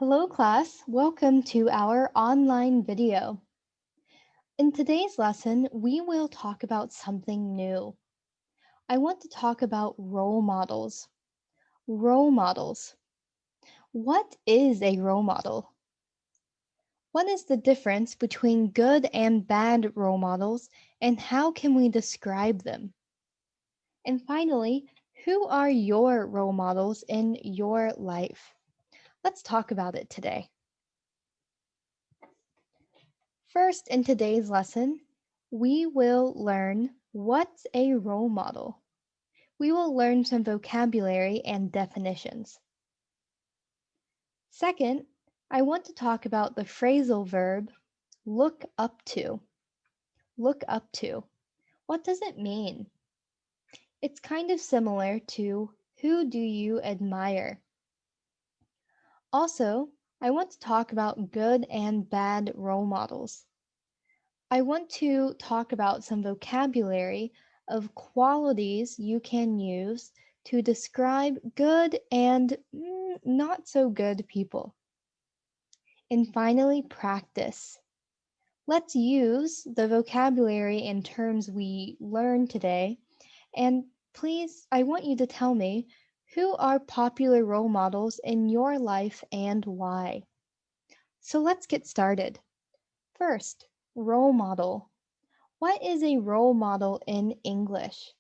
Hello class, welcome to our online video. In today's lesson, we will talk about something new. I want to talk about role models. Role models. What is a role model? What is the difference between good and bad role models and how can we describe them? And finally, who are your role models in your life? Let's talk about it today. First, in today's lesson, we will learn what's a role model. We will learn some vocabulary and definitions. Second, I want to talk about the phrasal verb look up to. Look up to. What does it mean? It's kind of similar to who do you admire? Also, I want to talk about good and bad role models. I want to talk about some vocabulary of qualities you can use to describe good and not so good people. And finally, practice. Let's use the vocabulary and terms we learned today. And please, I want you to tell me who are popular role models in your life and why. So let's get started. First, role model. What is a role model in English?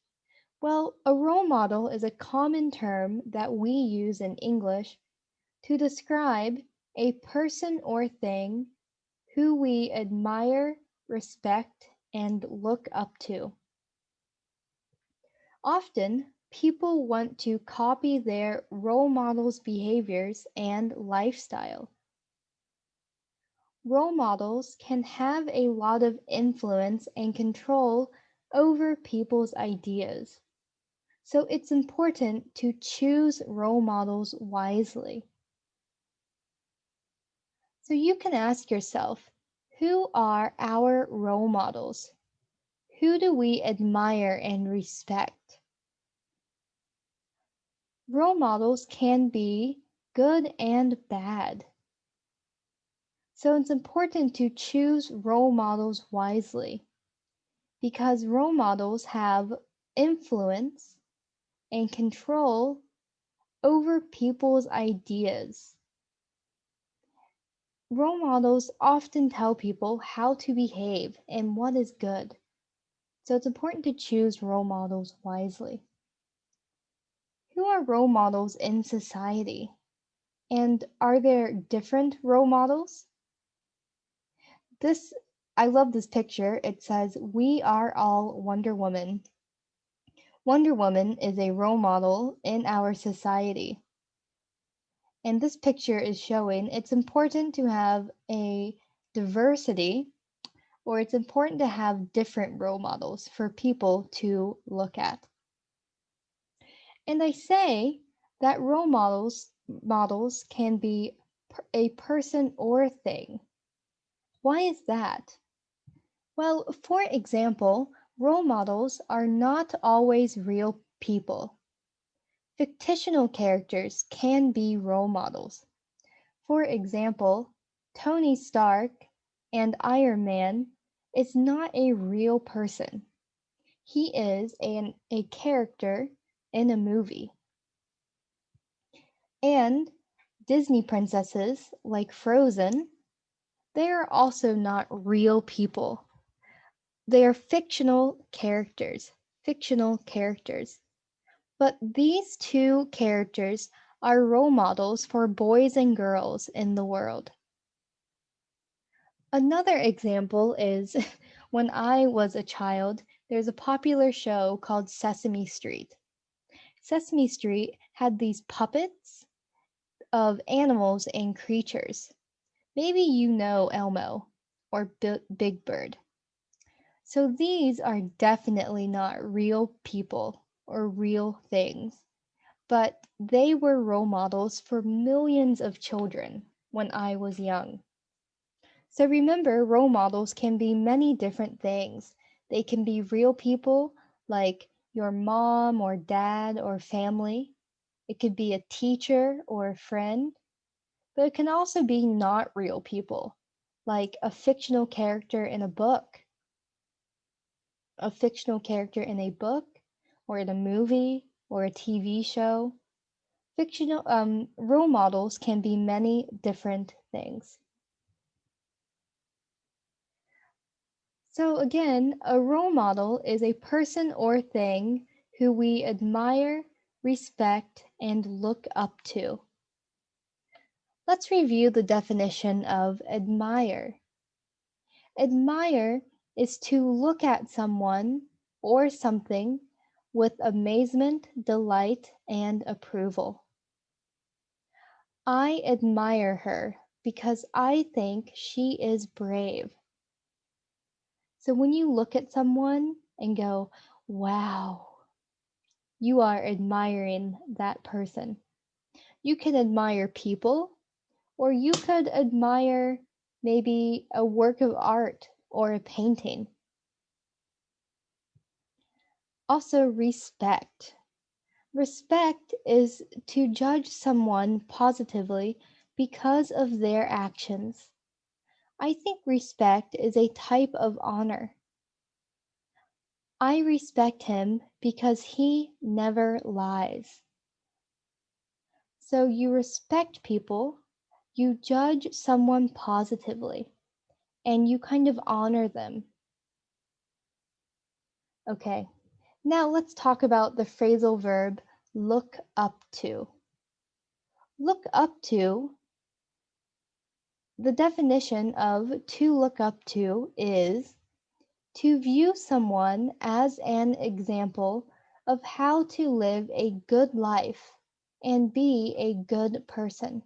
Well, a role model is a common term that we use in English to describe a person or thing who we admire, respect, and look up to. Often, people want to copy their role models' behaviors and lifestyle. Role models can have a lot of influence and control over people's ideas. So it's important to choose role models wisely. So you can ask yourself, who are our role models? Who do we admire and respect? Role models can be good and bad. So it's important to choose role models wisely because role models have influence and control over people's ideas. Role models often tell people how to behave and what is good. So it's important to choose role models wisely. Who are role models in society? And are there different role models? This I love this picture. It says, "We are all Wonder Woman." Wonder Woman is a role model in our society. And this picture is showing it's important to have a diversity or it's important to have different role models for people to look at. And I say that role models can be a person or thing. Why is that? Well, for example, role models are not always real people. Fictional characters can be role models. For example, Tony Stark and Iron Man is not a real person. He is a character in a movie. And Disney princesses like Frozen, they are also not real people. They are fictional characters. Fictional characters. But these two characters are role models for boys and girls in the world. Another example is when I was a child, there's a popular show called Sesame Street. Sesame Street had these puppets of animals and creatures. Maybe you know Elmo or Big Bird. So these are definitely not real people or real things, but they were role models for millions of children when I was young. So remember, role models can be many different things. They can be real people like your mom or dad or family. It could be a teacher or a friend. but it can also be not real people, like a fictional character in a book, a fictional character in a book, or in a movie, or a TV show. Fictional role models can be many different things. So again, a role model is a person or thing who we admire, respect, and look up to. Let's review the definition of admire. Admire is to look at someone or something with amazement, delight, and approval. I admire her because I think she is brave. So when you look at someone and go, wow, you are admiring that person. You can admire people, or you could admire maybe a work of art or a painting. Also, respect. Respect is to judge someone positively because of their actions. I think respect is a type of honor. I respect him because he never lies. So you respect people, you judge someone positively, and you kind of honor them. Okay, now let's talk about the phrasal verb look up to. Look up to, the definition of to look up to is to view someone as an example of how to live a good life and be a good person.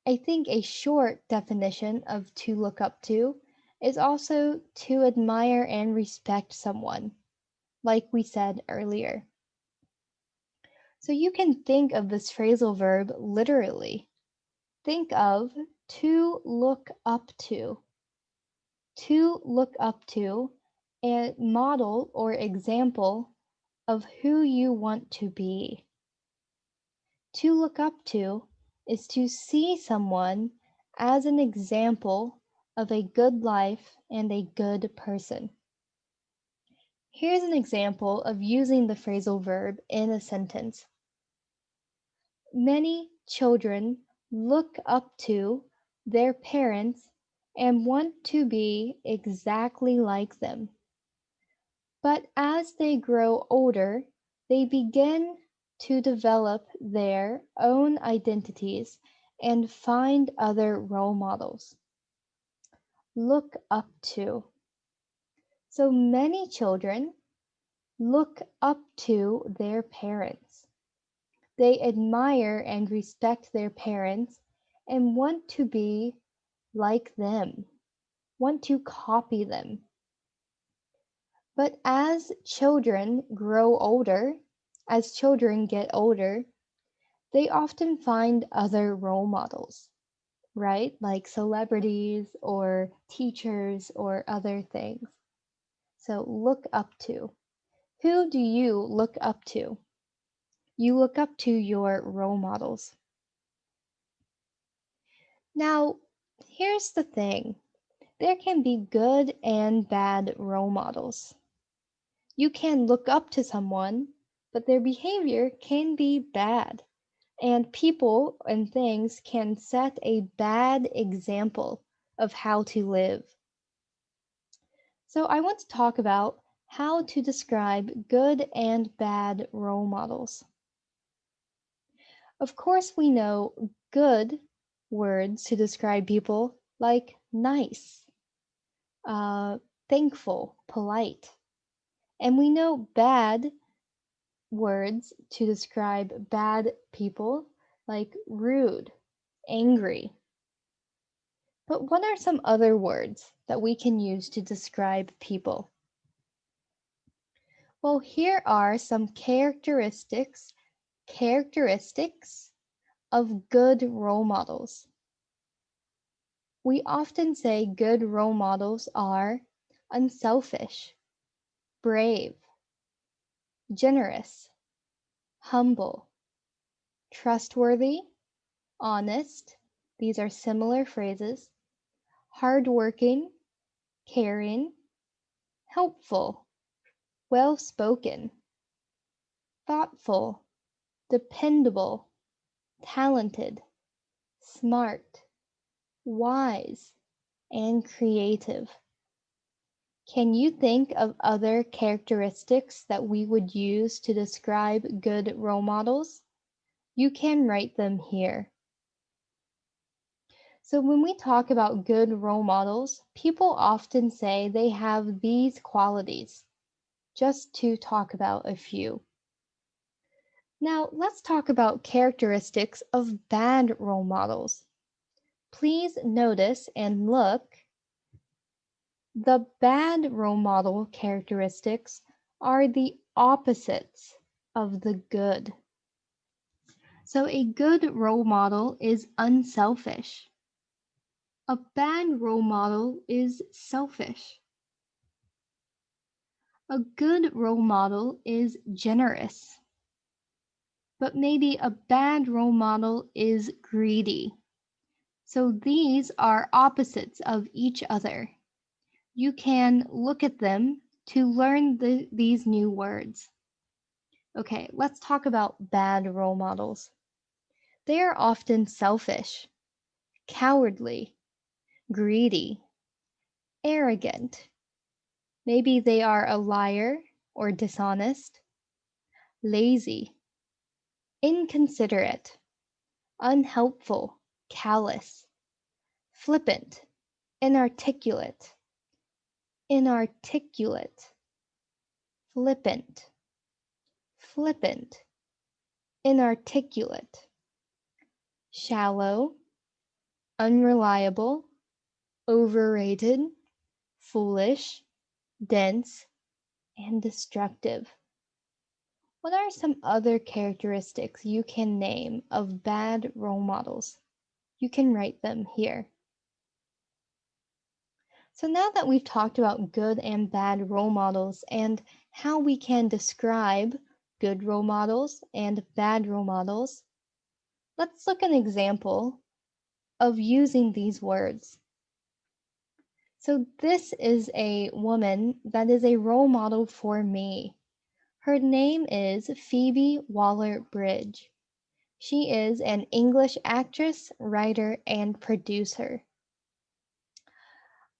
I think a short definition of to look up to is also to admire and respect someone, like we said earlier. So you can think of this phrasal verb literally. Think of to look up to. To look up to a model or example of who you want to be. To look up to is to see someone as an example of a good life and a good person. Here's an example of using the phrasal verb in a sentence. Many children look up to their parents and want to be exactly like them. But as they grow older, they begin to develop their own identities and find other role models. Look up to. So many children look up to their parents. They admire and respect their parents and want to be like them, want to copy them. But as children grow older, as children get older, they often find other role models, right? Like celebrities or teachers or other things. So look up to. Who do you look up to? You look up to your role models. Now, here's the thing. There can be good and bad role models. You can look up to someone, but their behavior can be bad. And people and things can set a bad example of how to live. So I want to talk about how to describe good and bad role models. Of course, we know good words to describe people like nice, uh, thankful, polite. And we know bad words to describe bad people like rude, angry. But what are some other words that we can use to describe people? Well, here are some characteristics of good role models. We often say good role models are unselfish, brave, generous, humble, trustworthy, honest. These are similar phrases. Hardworking, caring, helpful, well spoken, thoughtful, dependable, talented, smart, wise, and creative. Can you think of other characteristics that we would use to describe good role models? You can write them here. So, when we talk about good role models, people often say they have these qualities, just to talk about a few. Now, let's talk about characteristics of bad role models. Please notice and look. The bad role model characteristics are the opposites of the good. So, a good role model is unselfish. A bad role model is selfish. A good role model is generous. But maybe a bad role model is greedy. So, these are opposites of each other. You can look at them to learn these new words. Okay, let's talk about bad role models. They are often selfish, cowardly, greedy, arrogant. Maybe they are a liar or dishonest, lazy, inconsiderate, unhelpful, callous, flippant, inarticulate, flippant, flippant, inarticulate, shallow, unreliable, overrated, foolish, dense, and destructive. What are some other characteristics you can name of bad role models? You can write them here. So now that we've talked about good and bad role models and how we can describe good role models and bad role models, let's look at an example of using these words. So this is a woman that is a role model for me. Her name is Phoebe Waller-Bridge. She is an English actress, writer, and producer.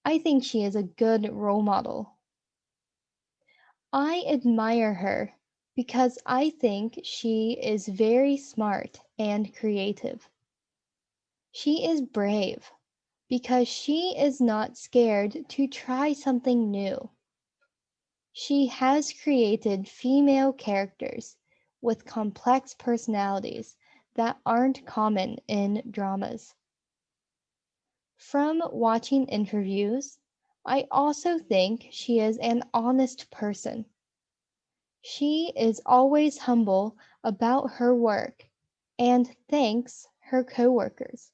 I think she is a good role model. I admire her because I think she is very smart and creative. She is brave because she is not scared to try something new. She has created female characters with complex personalities that aren't common in dramas. From watching interviews, I also think she is an honest person. She is always humble about her work and thanks her coworkers.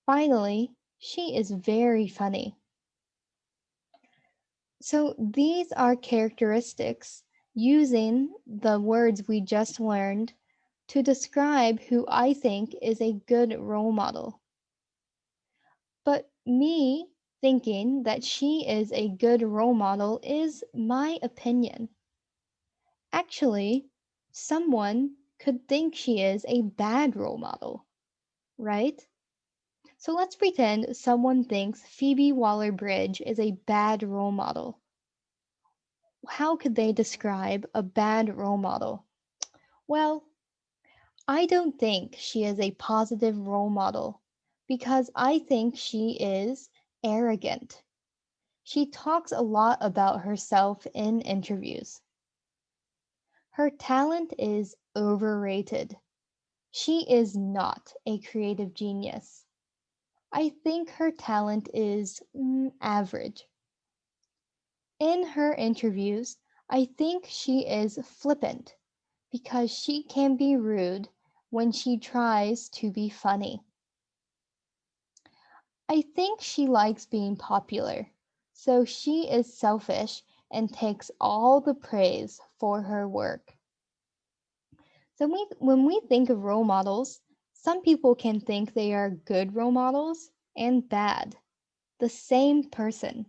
Finally, she is very funny. So these are characteristics using the words we just learned to describe who I think is a good role model. But me thinking that she is a good role model is my opinion. Actually, someone could think she is a bad role model, right? So let's pretend someone thinks Phoebe Waller Bridge is a bad role model. How could they describe a bad role model? Well, I don't think she is a positive role model because I think she is arrogant. She talks a lot about herself in interviews. Her talent is overrated. She is not a creative genius. I think her talent is average. In her interviews, I think she is flippant because she can be rude when she tries to be funny. I think she likes being popular, so she is selfish and takes all the praise for her work. So when we think of role models, Some people can think they are good role models and bad, the same person.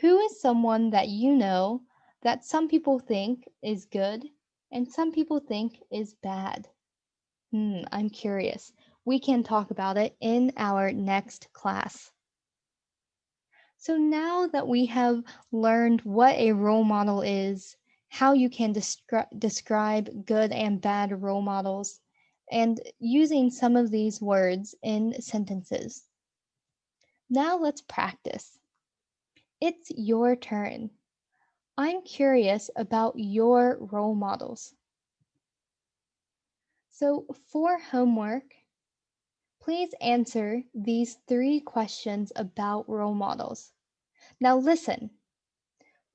Who is someone that you know that some people think is good and some people think is bad? I'm curious. We can talk about it in our next class. So now that we have learned what a role model is, how you can describe good and bad role models, and using some of these words in sentences. Now let's practice. It's your turn. I'm curious about your role models. So for homework, please answer these 3 questions about role models. Now listen.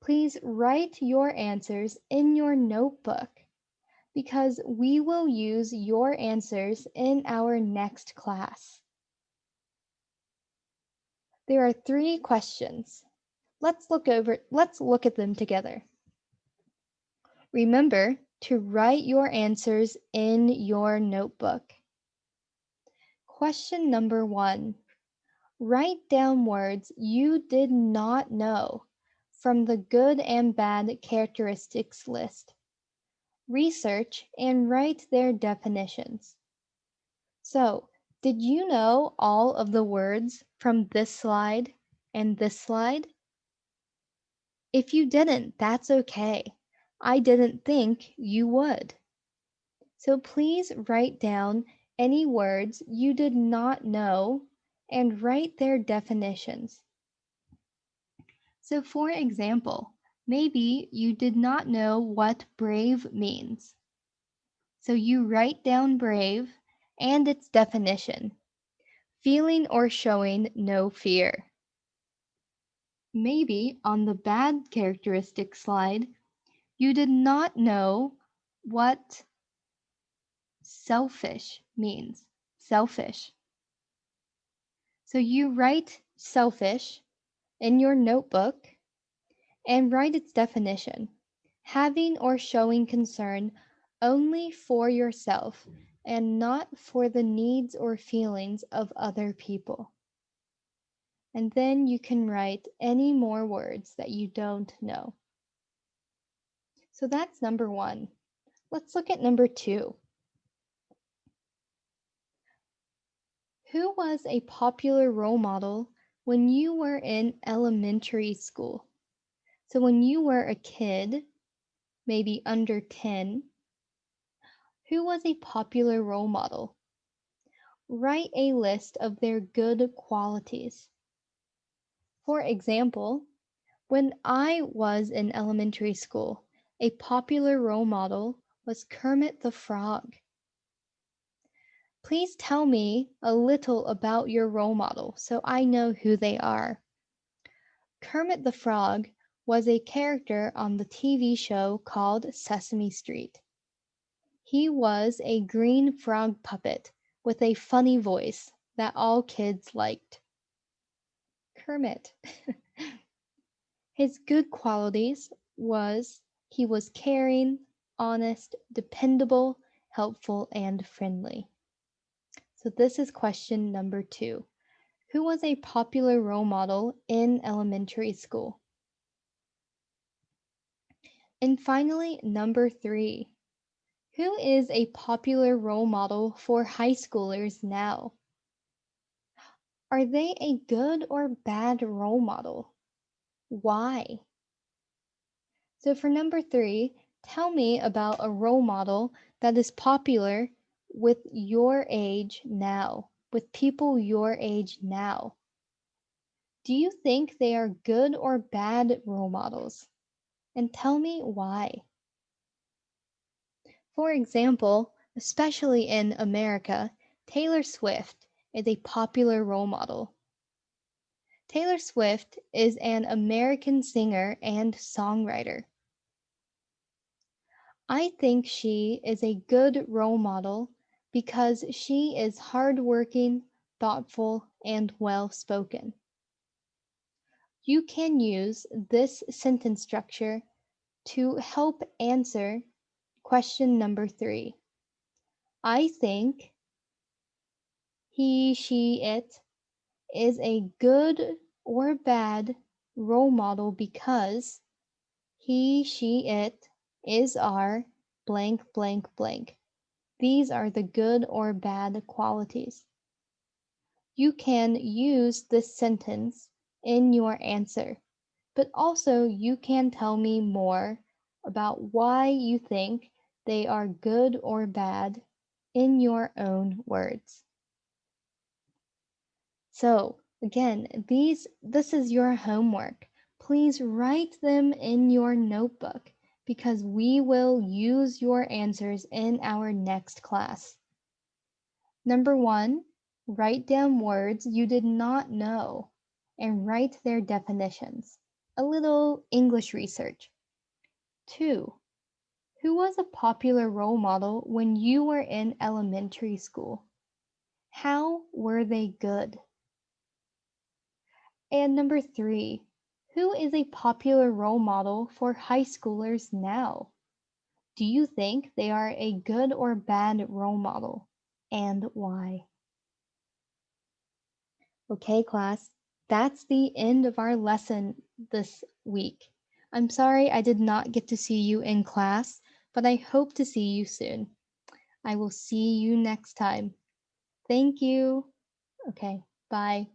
Please write your answers in your notebook because we will use your answers in our next class. There are 3 questions. Let's look at them together. Remember to write your answers in your notebook. Question number 1. Write down words you did not know from the good and bad characteristics list. Research and write their definitions. So, did you know all of the words from this slide and this slide? If you didn't, that's okay. I didn't think you would. So please write down any words you did not know and write their definitions. So for example, maybe you did not know what brave means. So you write down brave and its definition, feeling or showing no fear. Maybe on the bad characteristic slide, you did not know what selfish means. Selfish. So you write selfish in your notebook and write its definition, having or showing concern only for yourself and not for the needs or feelings of other people. And then you can write any more words that you don't know. So that's number 1. Let's look at number 2. Who was a popular role model when you were in elementary school? So when you were a kid, maybe under 10, who was a popular role model? Write a list of their good qualities. For example, when I was in elementary school, a popular role model was Kermit the Frog. Please tell me a little about your role model so I know who they are. Kermit the Frog was a character on the TV show called Sesame Street. He was a green frog puppet with a funny voice that all kids liked. Kermit. His good qualities was he was caring, honest, dependable, helpful, and friendly. So this is question number 2. Who was a popular role model in elementary school? And finally, number 3. Who is a popular role model for high schoolers now? Are they a good or bad role model? Why? So for number 3, tell me about a role model that is popular with your age now, with people your age now. Do you think they are good or bad role models? And tell me why. For example, especially in America, Taylor Swift is a popular role model. Taylor Swift is an American singer and songwriter. I think she is a good role model because she is hardworking, thoughtful, and well spoken. You can use this sentence structure to help answer question number 3. I think He, she, it is a good or bad role model because he, she, it is our blank, blank, blank. These are the good or bad qualities. You can use this sentence in your answer, but also you can tell me more about why you think they are good or bad in your own words. So, again, this is your homework. Please write them in your notebook because we will use your answers in our next class. Number 1, write down words you did not know and write their definitions. A little English research. 2, who was a popular role model when you were in elementary school? How were they good? And number 3, who is a popular role model for high schoolers now? Do you think they are a good or bad role model, and why? Okay, class, that's the end of our lesson this week. I'm sorry I did not get to see you in class, but I hope to see you soon. I will see you next time. Thank you. Okay, bye.